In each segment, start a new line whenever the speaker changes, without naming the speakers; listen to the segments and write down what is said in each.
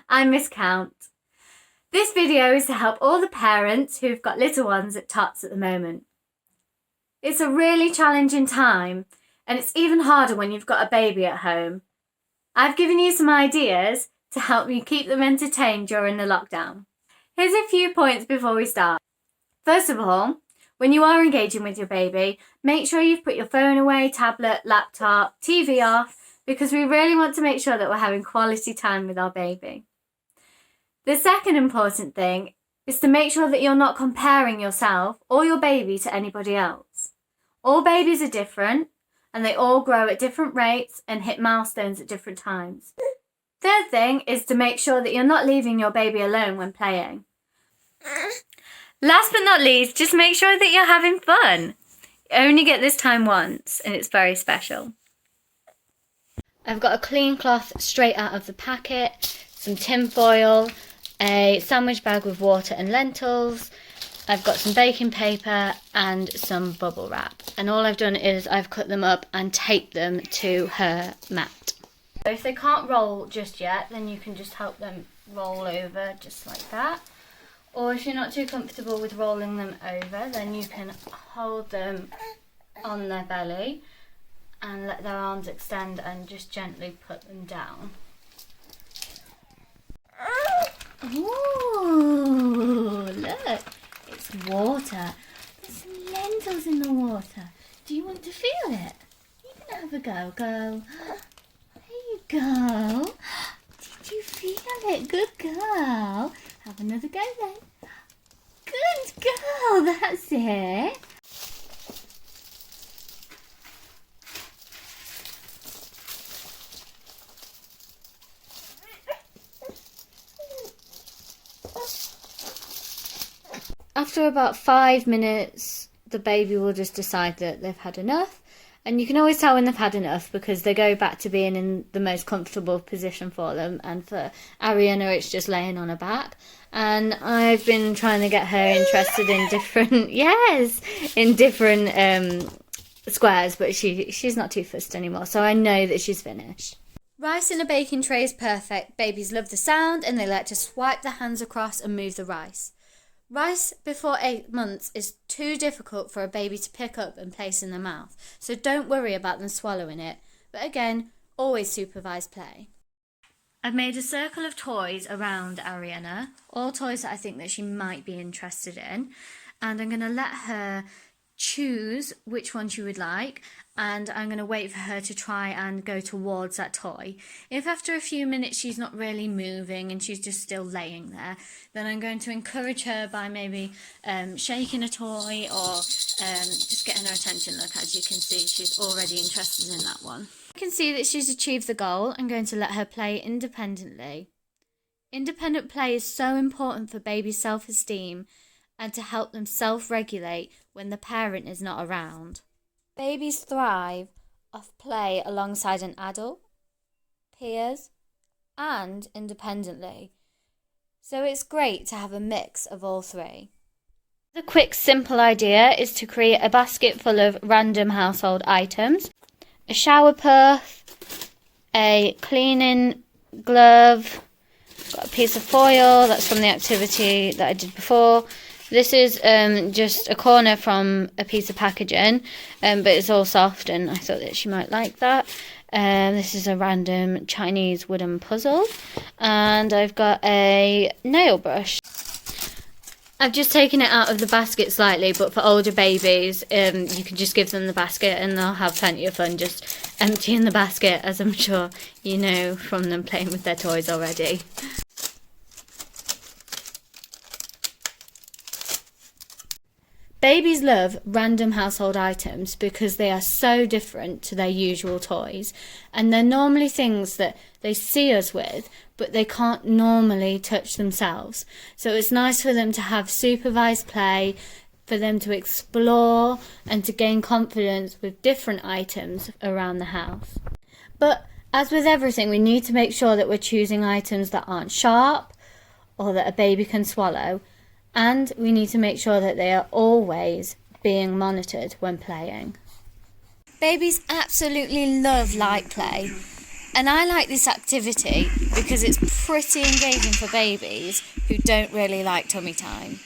I'm Miss Count. This video is to help all the parents who've got little ones at Tots at the moment. It's a really challenging time, and it's even harder when you've got a baby at home. I've given you some ideas to help you keep them entertained during the lockdown. Here's a few points before we start. First of all, when you are engaging with your baby, make sure you've put your phone away, tablet, laptop, TV off, because we really want to make sure that we're having quality time with our baby. The second important thing is to make sure that you're not comparing yourself or your baby to anybody else. All babies are different, and they all grow at different rates and hit milestones at different times. Third thing is to make sure that you're not leaving your baby alone when playing. Last but not least, just make sure that you're having fun. You only get this time once, and it's very special. I've got a clean cloth straight out of the packet, some tin foil, a sandwich bag with water and lentils. I've got some baking paper and some bubble wrap. And all I've done is I've cut them up and taped them to her mat. So if they can't roll just yet, then you can just help them roll over just like that. Or if you're not too comfortable with rolling them over, then you can hold them on their belly and let their arms extend and just gently put them down. Ooh, look, it's water. There's some lentils in the water. Do you want to feel it? You can have a go, go. There you go. Did you feel it? Good girl. Have another go then. Good girl, that's it. After about 5 minutes, the baby will just decide that they've had enough. And you can always tell when they've had enough because they go back to being in the most comfortable position for them. And for Ariana, it's just laying on her back. And I've been trying to get her interested in different, squares, but she's not too fussed anymore. So I know that she's finished. Rice in a baking tray is perfect. Babies love the sound and they like to swipe their hands across and move the rice. Rice before 8 months is too difficult for a baby to pick up and place in their mouth, so don't worry about them swallowing it. But again, always supervise play. I've made a circle of toys around Ariana, all toys that I think that she might be interested in, and I'm going to let her choose which one she would like, and I'm going to wait for her to try and go towards that toy. If after a few minutes she's not really moving and she's just still laying there, then I'm going to encourage her by maybe shaking a toy or just getting her attention. Look, as you can see, she's already interested in that one. You can see that she's achieved the goal. I'm going to let her play independently. Independent play is so important for babies' self-esteem and to help them self-regulate when the parent is not around. Babies thrive off play alongside an adult, peers, and independently. So it's great to have a mix of all three. The quick, simple idea is to create a basket full of random household items, a shower puff, a cleaning glove, got a piece of foil, that's from the activity that I did before. This is just a corner from a piece of packaging, but it's all soft and I thought that she might like that. This is a random Chinese wooden puzzle, and I've got a nail brush. I've just taken it out of the basket slightly, but for older babies, you can just give them the basket and they'll have plenty of fun just emptying the basket, as I'm sure you know from them playing with their toys already. Babies love random household items because they are so different to their usual toys, and they're normally things that they see us with, but they can't normally touch themselves. So it's nice for them to have supervised play, for them to explore and to gain confidence with different items around the house. But as with everything, we need to make sure that we're choosing items that aren't sharp or that a baby can swallow. And we need to make sure that they are always being monitored when playing. Babies absolutely love light play. And I like this activity because it's pretty engaging for babies who don't really like tummy time.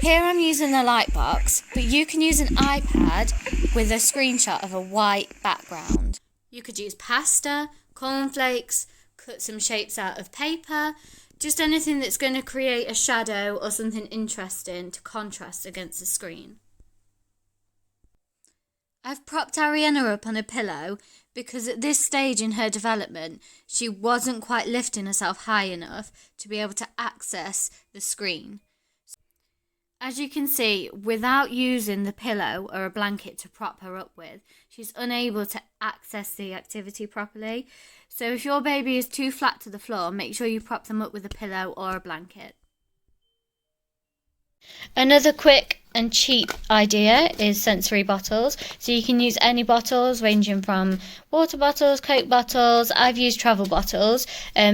Here I'm using a light box, but you can use an iPad with a screenshot of a white background. You could use pasta, cornflakes, cut some shapes out of paper, just anything that's going to create a shadow or something interesting to contrast against the screen. I've propped Ariana up on a pillow because at this stage in her development, she wasn't quite lifting herself high enough to be able to access the screen. As you can see, without using the pillow or a blanket to prop her up with, she's unable to access the activity properly. So if your baby is too flat to the floor, make sure you prop them up with a pillow or a blanket. Another quick and cheap idea is sensory bottles. So you can use any bottles ranging from water bottles, Coke bottles. I've used travel bottles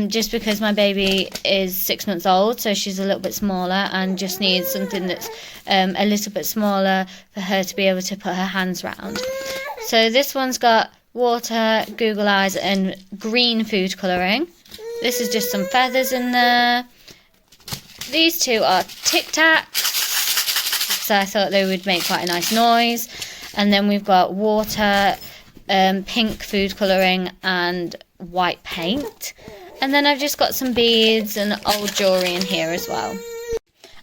just because my baby is 6 months old, so she's a little bit smaller and just needs something that's a little bit smaller for her to be able to put her hands round. So this one's got water, Google Eyes and green food colouring. This is just some feathers in there. These two are Tic Tacs, so I thought they would make quite a nice noise. And then we've got water, pink food colouring and white paint. And then I've just got some beads and old jewellery in here as well.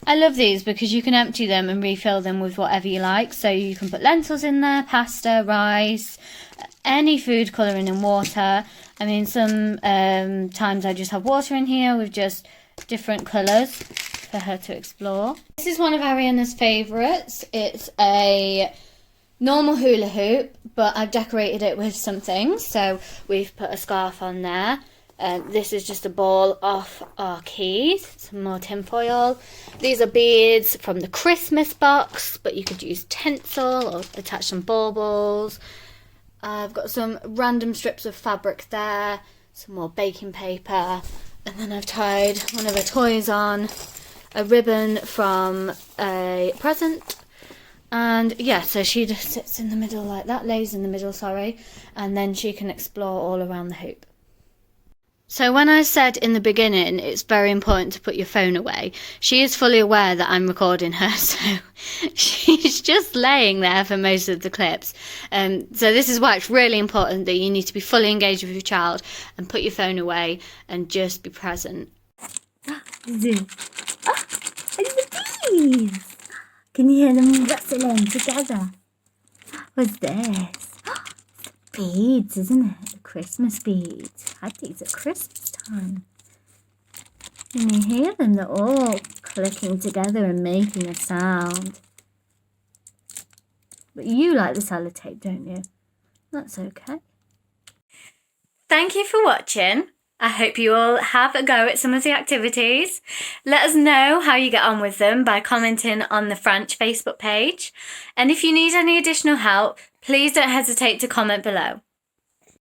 I love these because you can empty them and refill them with whatever you like. So you can put lentils in there, pasta, rice, any food colouring and water. I mean, some times I just have water in here with just different colours for her to explore. This is one of Ariana's favourites. It's a normal hula hoop, but I've decorated it with some things. So we've put a scarf on there. This is just a ball off our keys. Some more tinfoil. These are beads from the Christmas box, but you could use tinsel or attach some baubles. I've got some random strips of fabric there, some more baking paper, and then I've tied one of her toys on, a ribbon from a present. And yeah, so she just sits in the middle like that, lays in the middle, sorry, and then she can explore all around the hoop. So when I said in the beginning it's very important to put your phone away, she is fully aware that I'm recording her, so she's just laying there for most of the clips. So this is why it's really important that you need to be fully engaged with your child and put your phone away and just be present.
Zoom. Oh, and the bees! Can you hear them rustling together? What's this? Beads, isn't it? The Christmas beads. I had these at Christmas time. Can you hear them? They're all clicking together and making a sound. But you like the sellotape, don't you? That's okay.
Thank you for watching. I hope you all have a go at some of the activities. Let us know how you get on with them by commenting on the French Facebook page. And if you need any additional help, please don't hesitate to comment below.